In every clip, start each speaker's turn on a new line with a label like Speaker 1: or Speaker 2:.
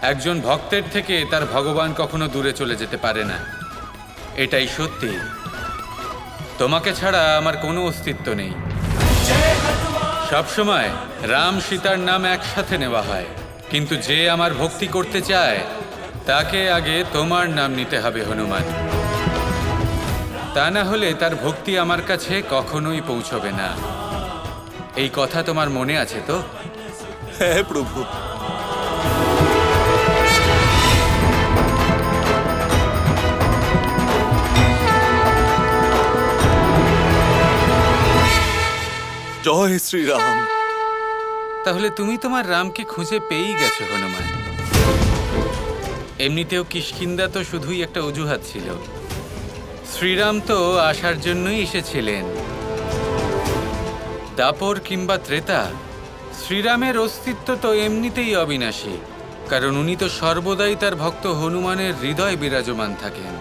Speaker 1: একজন ভক্তের থেকে তার ভগবান কখনো দূরে চলে যেতে পারে না, এটাই সত্যি। তোমাকে ছাড়া আমার কোনো অস্তিত্ব নেই। সবসময় রাম সীতার নাম একসাথে নেওয়া হয়, কিন্তু যে আমার ভক্তি করতে চায় তাকে আগে তোমার নাম নিতে হবে হনুমান। তা না হলে তার ভক্তি আমার কাছে কখনোই পৌঁছবে না। এই কথা তোমার মনে আছে তো?
Speaker 2: হ্যাঁ প্রভু। জয় শ্রীরাম।
Speaker 1: তাহলে তুমি তোমার রামকে খুঁজে পেয়েই গেছো হনুমান। এমনিতেও কিষ্কিন্ধা তো শুধুই একটা অজুহাত ছিল। শ্রীরাম তো আসার জন্যই এসেছিলেন। দাপর কিংবা ত্রেতা, শ্রীরামের অস্তিত্ব তো এমনিতেই অবিনাশী, কারণ উনি তো সর্বদাই তার ভক্ত হনুমানের হৃদয় বিরাজমান থাকেন।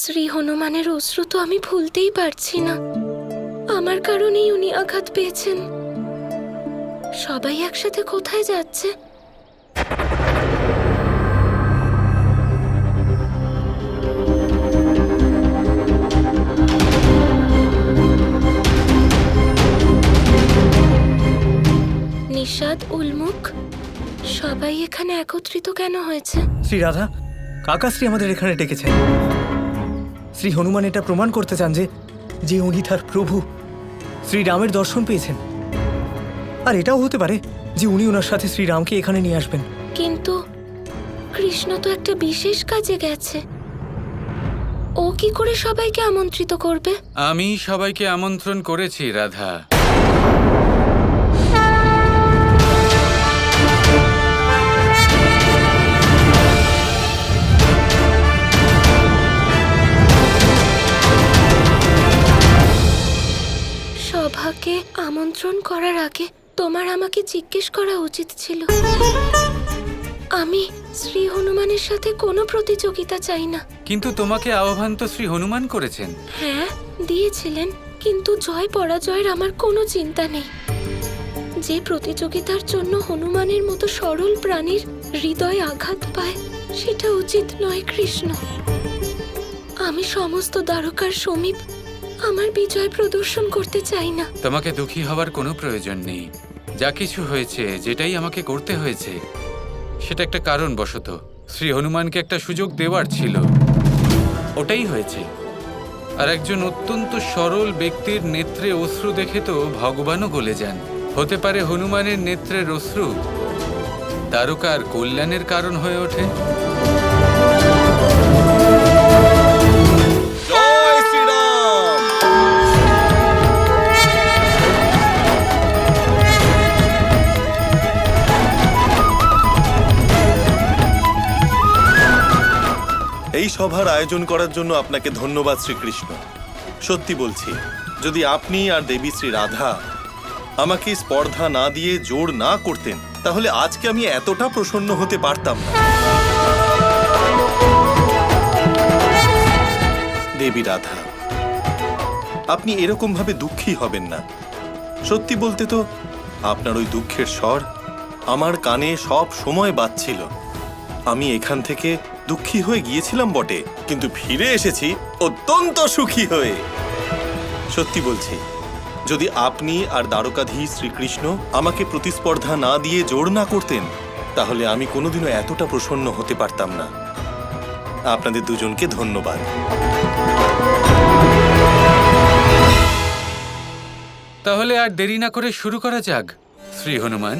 Speaker 3: শ্রী হনুমানের অশ্রু তো আমি ভুলতেই পারছি না। আমার কারণেই উনি আঘাত পেয়েছেন। সবাই একসাথে কোথায় যাচ্ছে? নিষাদ, উলমুখ, সবাই এখানে একত্রিত কেন হয়েছে?
Speaker 4: শ্রী রাধা, কাকাশ্রী আমাদের এখানে ডেকেছেন। শ্রী হনুমান এটা প্রমাণ করতে চান যে উনি তার প্রভু শ্রীরামের দর্শন পেয়েছেন। আর এটাও হতে পারে যে উনি ওনার সাথে শ্রীরামকে এখানে নিয়ে আসবেন।
Speaker 3: কিন্তু কৃষ্ণ তো একটা বিশেষ কাজে গেছে। ও কি করে সবাইকে আমন্ত্রিত করবে?
Speaker 1: আমি সবাইকে আমন্ত্রণ করেছি রাধা।
Speaker 3: সভাকে আমন্ত্রণ করার আগে তোমার আমাকে জিজ্ঞেস করা উচিত ছিল। আমি শ্রী হনুমানের সাথে কোনো প্রতিযোগিতা চাই না।
Speaker 1: কিন্তু তোমাকে আহ্বান তো শ্রী হনুমান করেছেন।
Speaker 3: হ্যাঁ, দিয়েছিলেন, কিন্তু জয় পরাজয়ের আমার কোনো চিন্তা নেই। যে প্রতিযোগিতার জন্য হনুমানের মতো সরল প্রাণীর হৃদয় আঘাত পায়, সেটা উচিত নয় কৃষ্ণ। আমি সমস্ত দ্বারকার সমীপ আমার বিজয় প্রদর্শন করতে চাই না।
Speaker 1: তোমাকে দুঃখী হওয়ার কোনো প্রয়োজন নেই। যা কিছু হয়েছে, যেটাই আমাকে করতে হয়েছে, সেটা একটা কারণবশত। শ্রী হনুমানকে একটা সুযোগ দেওয়ার ছিল, ওটাই হয়েছে। আর একজন অত্যন্ত সরল ব্যক্তির নেত্রে অশ্রু দেখে তো ভগবানও গলে যান। হতে পারে হনুমানের নেত্রের অশ্রু দ্বারকার কল্যাণের কারণ হয়ে ওঠে।
Speaker 2: জয় শ্রীরাম। এই সভার আয়োজন করার জন্য আপনাকে ধন্যবাদ শ্রীকৃষ্ণ। সত্যি বলছি, যদি আপনি আর দেবী শ্রী রাধা আমাকে স্পর্ধা না দিয়ে জোর না করতেন, তাহলে আজকে আমি এতটা প্রসন্ন হতে পারতাম না। দেবী রাধা, আপনি এরকম ভাবে দুঃখী হবেন না। সত্যি বলতে তো আপনার ওই দুঃখের স্বর আমার কানে সব সময় বাজছিল। আমি এখান থেকে দুঃখী হয়ে গিয়েছিলাম বটে, কিন্তু ফিরে এসেছি অত্যন্ত সুখী হয়ে। সত্যি বলছি, যদি আপনি আর দ্বারকাধীশ শ্রীকৃষ্ণ আমাকে প্রতিস্পর্ধা না দিয়ে জোর না করতেন, তাহলে আমি কোনোদিনও এতটা প্রসন্ন হতে পারতাম না। আপনাদের দুজনকে ধন্যবাদ।
Speaker 1: তাহলে আর দেরি না করে শুরু করা যাক। শ্রী হনুমান,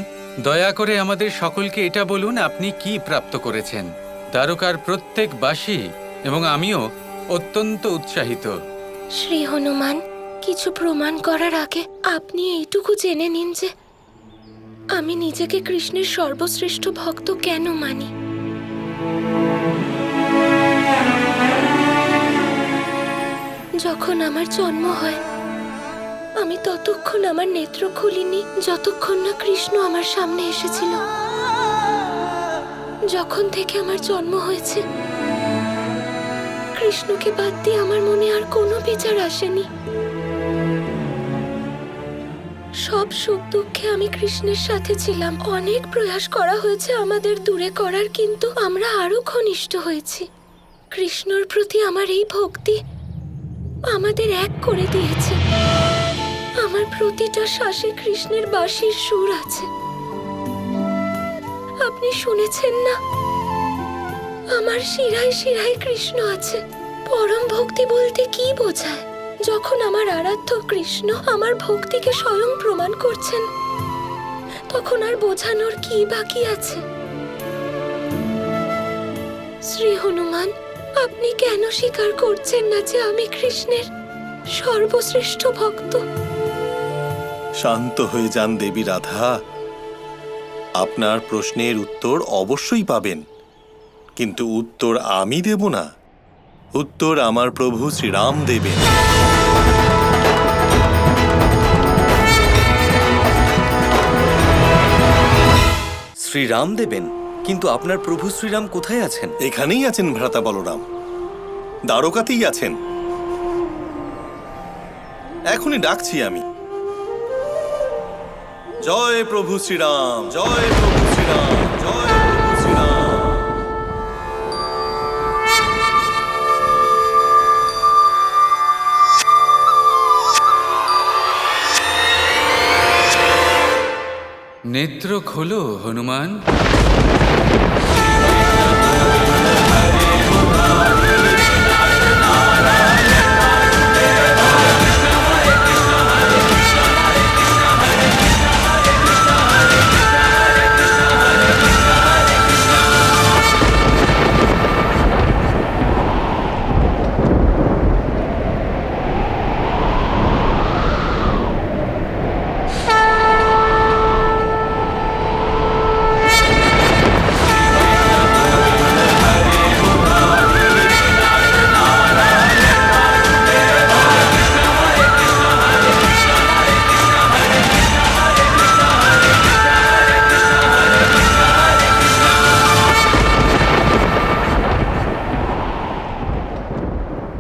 Speaker 1: দয়া করে আমাদের সকলকে এটা বলুন, আপনি কি প্রাপ্ত করেছেন। দ্বারকার প্রত্যেক বাসী এবং আমিও অত্যন্ত উৎসাহিত।
Speaker 3: শ্রী হনুমান, কিছু প্রমাণ করার আগে আপনি এইটুকু জেনে নিন যে আমি নিজেকে কৃষ্ণের সর্বশ্রেষ্ঠ ভক্ত কেন মানি। যখন আমার জন্ম হয়, আমি ততক্ষণ আমার নেত্র খুলিনি যতক্ষণ না কৃষ্ণ আমার সামনে এসেছিল। যখন থেকে আমার জন্ম হয়েছে, কৃষ্ণকে বাদ দিয়ে আমার মনে আর কোনো বিচার আসেনি। সব সুখ দুঃখে আমি কৃষ্ণের সাথে ছিলাম। অনেক প্রয়াস করা হয়েছে আমাদের দূরে করার, কিন্তু আমরা আরো ঘনিষ্ঠ হয়েছি। কৃষ্ণর প্রতি আমার এই ভক্তি আমাদের এক করে দিয়েছে। আমার প্রতিটা শ্বাসে কৃষ্ণের বাঁশির সুর আছে। আপনি শুনেছেন না, আমার শিরায় শিরায় কৃষ্ণ আছে। পরম ভক্তি বলতে কি বোঝায়? যখন আমার আরাধ্য কৃষ্ণ আমার ভক্তিকে স্বয়ং প্রমাণ করছেন, তখন আর বোঝানোর কি বাকি আছে? শ্রী হনুমান, আপনি কেন স্বীকার করছেন না যে আমি কৃষ্ণের সর্বশ্রেষ্ঠ ভক্ত?
Speaker 2: শান্ত হয়ে যান দেবী রাধা। আপনার প্রশ্নের উত্তর অবশ্যই পাবেন, কিন্তু উত্তর আমি দেব না। উত্তর আমার প্রভু শ্রীরাম দেবেন।
Speaker 5: শ্রীরাম দেবেন? কিন্তু আপনার প্রভু শ্রীরাম কোথায় আছেন?
Speaker 2: এখানেই আছেন ভ্রাতা বলরাম, দ্বারকাতেই আছেন। এখনই ডাকছি আমি। জয় প্রভু শ্রীরাম, জয় প্রভু শ্রীরাম, জয় প্রভু শ্রীরাম।
Speaker 1: নেত্র খোলো হনুমান।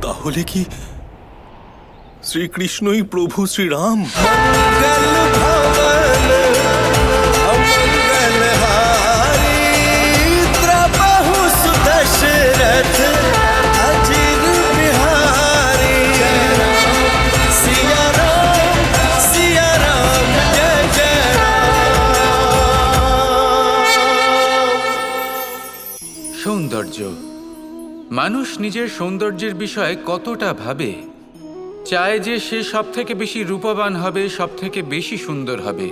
Speaker 2: তাহলে কি শ্রীকৃষ্ণই প্রভু শ্রীরাম?
Speaker 1: সৌন্দর্য। মানুষ নিজের সৌন্দর্যের বিষয়ে কতটা ভাবে, চায় যে সে সব থেকে বেশি রূপবান হবে, সব থেকে বেশি সুন্দর হবে।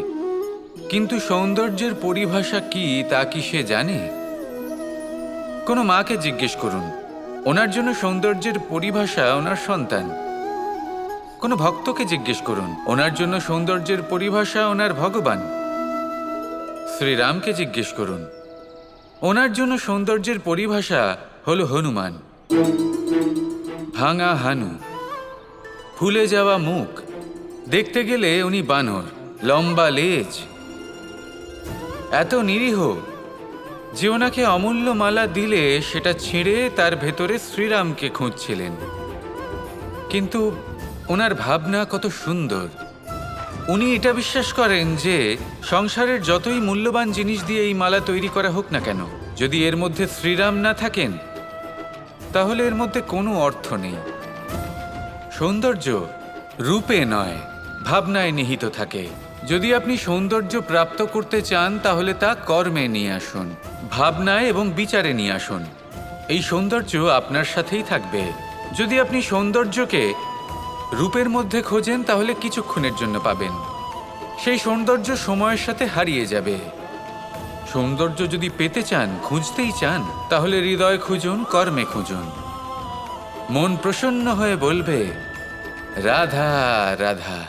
Speaker 1: কিন্তু সৌন্দর্যের পরিভাষা কি তা কি সে জানে? কোনো মাকে জিজ্ঞেস করুন, ওনার জন্য সৌন্দর্যের পরিভাষা ওনার সন্তান। কোনো ভক্তকে জিজ্ঞেস করুন, ওনার জন্য সৌন্দর্যের পরিভাষা ওনার ভগবান। শ্রীরামকে জিজ্ঞেস করুন, ওনার জন্য সৌন্দর্যের পরিভাষা হলো হনুমান। ভাঙা হানু, ফুলে যাওয়া মুখ, দেখতে গেলে উনি বানর, লম্বা লেজ, এত নিরীহ যে ওনাকে অমূল্য মালা দিলে সেটা ছিঁড়ে তার ভেতরে শ্রীরামকে খুঁজছিলেন। কিন্তু ওনার ভাবনা কত সুন্দর। উনি এটা বিশ্বাস করেন যে সংসারের যতই মূল্যবান জিনিস দিয়ে এই মালা তৈরি করা হোক না কেন, যদি এর মধ্যে শ্রীরাম না থাকেন তাহলে এর মধ্যে কোনো অর্থ নেই। সৌন্দর্য রূপে নয়, ভাবনায় নিহিত থাকে। যদি আপনি সৌন্দর্য প্রাপ্ত করতে চান তাহলে তা কর্মে নিয়ে আসুন, ভাবনায় এবং বিচারে নিয়ে আসুন। এই সৌন্দর্য আপনার সাথেই থাকবে। যদি আপনি সৌন্দর্যকে রূপের মধ্যে খোঁজেন তাহলে কিছুক্ষণের জন্য পাবেন, সেই সৌন্দর্য সময়ের সাথে হারিয়ে যাবে। সৌন্দর্য যদি পেতে চান, খুঁজতেই চান, তাহলে হৃদয় খুঁজুন, কর্মে খুঁজুন। মন প্রসন্ন হয়ে বলবে রাধা রাধা।